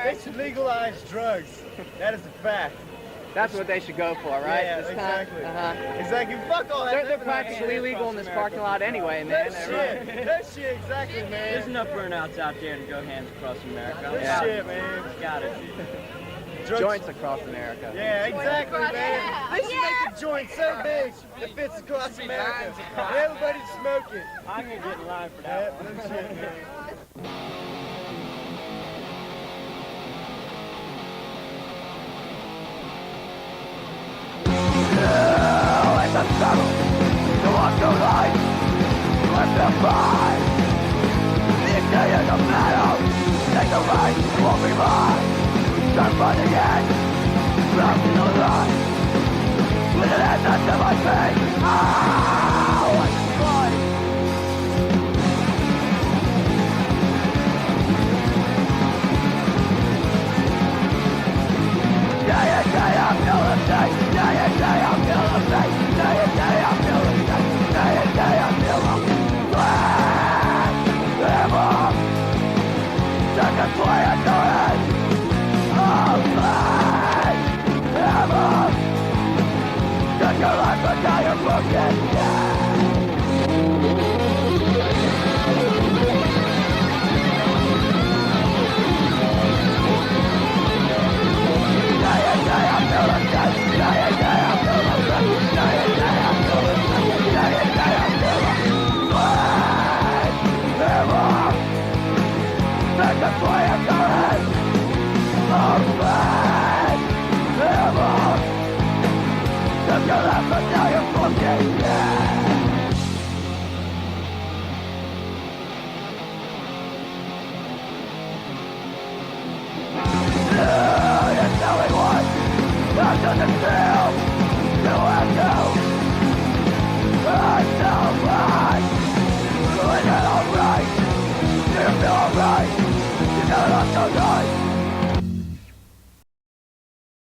They should legalize drugs. That is a fact. That's what they should go for, right? Yeah, exactly. Exactly. Fuck all that. They're practically illegal in this parking lot anyway, man. That shit, exactly, man. There's enough burnouts out there to go hands across America. That shit, man. Got it. Joints across America. Yeah, exactly, man. They should make the joint so big it fits across America. Everybody's smoking. I can get in line for that. No shit, man. It's a struggle to walk the line, live the fight. The day is a battle, take the right, won't be mine. Start fighting again, from the line. With an answer to my face, oh, I'm fine. I'm feeling safe. I'm feeling safe. I'm feeling safe. I'm feeling glad. Ever. Second play at your head. I'm glad. Ever. Take your life until you're broken. Yeah. Alright, you know I'm so nice.